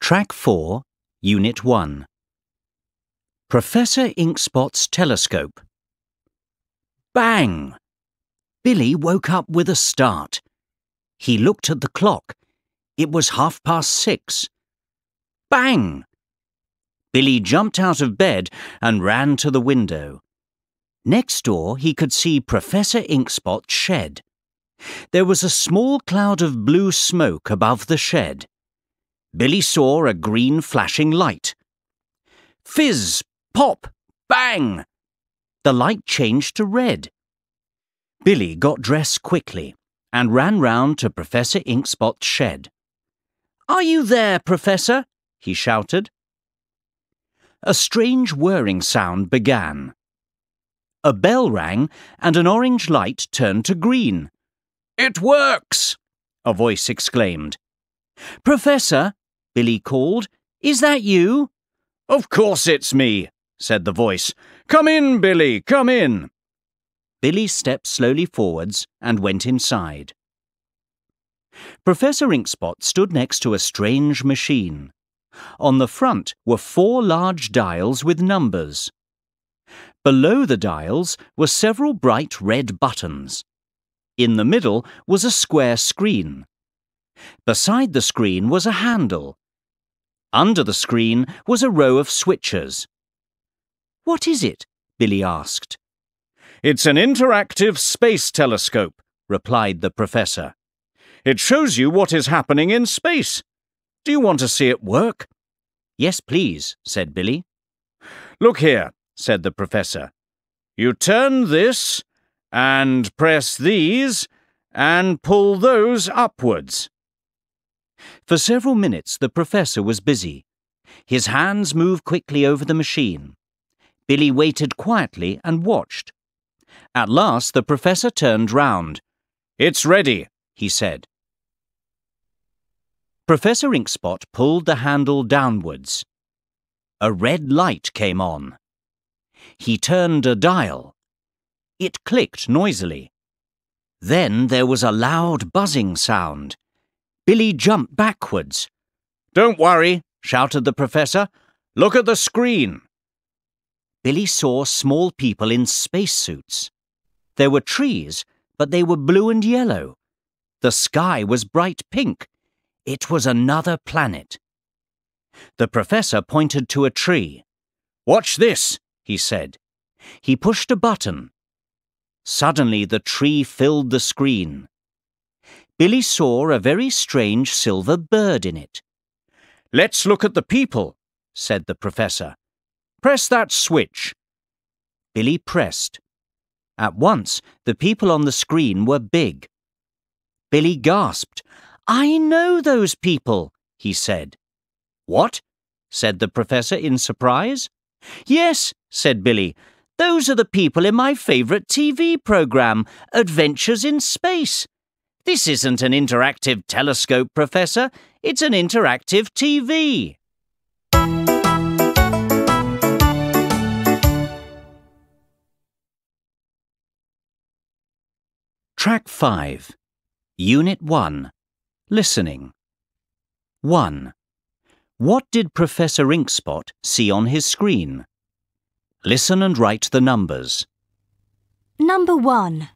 Track 4, Unit 1. Professor Inkspot's telescope. Bang! Billy woke up with a start. He looked at the clock. It was 6:30. Bang! Billy jumped out of bed and ran to the window. Next door he could see Professor Inkspot's shed. There was a small cloud of blue smoke above the shed. Billy saw a green flashing light. Fizz! Pop! Bang! The light changed to red. Billy got dressed quickly and ran round to Professor Inkspot's shed. "Are you there, Professor?" he shouted. A strange whirring sound began. A bell rang and an orange light turned to green. "It works!" a voice exclaimed. "Professor," Billy called, "is that you?" "Of course it's me," said the voice. "Come in, Billy, come in." Billy stepped slowly forwards and went inside. Professor Inkspot stood next to a strange machine. On the front were 4 large dials with numbers. Below the dials were several bright red buttons. In the middle was a square screen. Beside the screen was a handle. Under the screen was a row of switches. "What is it?" Billy asked. "It's an interactive space telescope," replied the professor. "It shows you what is happening in space. Do you want to see it work?" "Yes, please," said Billy. "Look here," said the professor. "You turn this, and press these, and pull those upwards." For several minutes the professor was busy. His hands moved quickly over the machine. Billy waited quietly and watched. At last the professor turned round. "It's ready," he said. Professor Inkspot pulled the handle downwards. A red light came on. He turned a dial. It clicked noisily. Then there was a loud buzzing sound. Billy jumped backwards. "Don't worry," shouted the professor. "Look at the screen." Billy saw small people in spacesuits. There were trees, but they were blue and yellow. The sky was bright pink. It was another planet. The professor pointed to a tree. "Watch this," he said. He pushed a button. Suddenly the tree filled the screen. Billy saw a very strange silver bird in it. "Let's look at the people," said the professor. "Press that switch." Billy pressed. At once, the people on the screen were big. Billy gasped. "I know those people," he said. "What?" said the professor in surprise. "Yes," said Billy. "Those are the people in my favourite TV programme, Adventures in Space. This isn't an interactive telescope, Professor. It's an interactive TV." Track 5, Unit 1. Listening. 1. What did Professor Inkspot see on his screen? Listen and write the numbers. Number 1.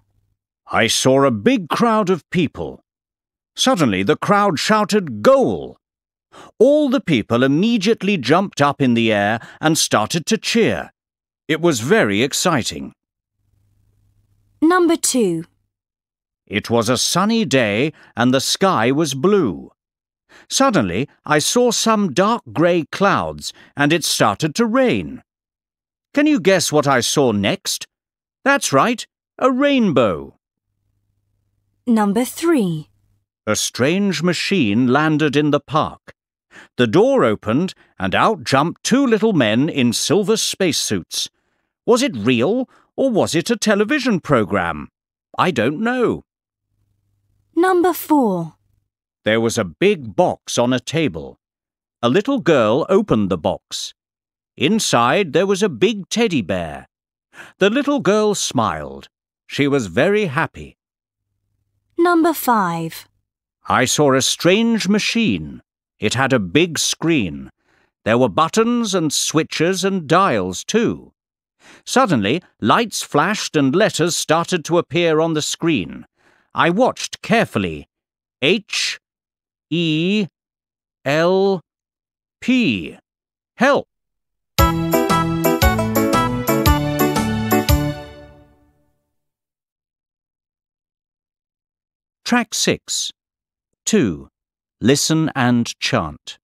I saw a big crowd of people. Suddenly the crowd shouted, "Goal!" All the people immediately jumped up in the air and started to cheer. It was very exciting. Number 2. It was a sunny day and the sky was blue. Suddenly I saw some dark grey clouds and it started to rain. Can you guess what I saw next? That's right, a rainbow. Number 3. A strange machine landed in the park. The door opened and out jumped 2 little men in silver spacesuits. Was it real or was it a television program? I don't know. Number 4. There was a big box on a table. A little girl opened the box. Inside there was a big teddy bear. The little girl smiled. She was very happy. Number 5. I saw a strange machine. It had a big screen. There were buttons and switches and dials too. Suddenly, lights flashed and letters started to appear on the screen. I watched carefully. H, E, L, P. Help! Track 6. 2. Listen and chant.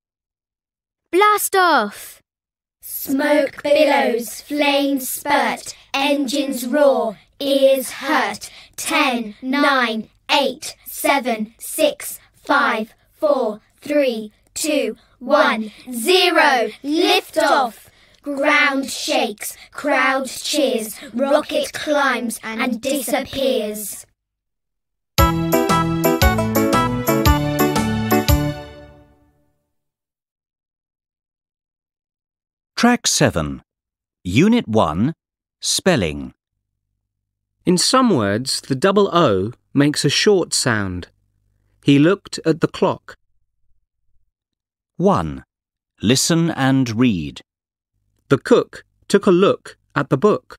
Blast off! Smoke billows, flames spurt, engines roar, ears hurt. 10, 9, 8, 7, 6, 5, 4, 3, 2, 1, 0. Lift off! Ground shakes, crowd cheers, rocket climbs and disappears. Track 7. Unit 1. Spelling. In some words, the double O makes a short sound. He looked at the clock. 1. Listen and read. The cook took a look at the book.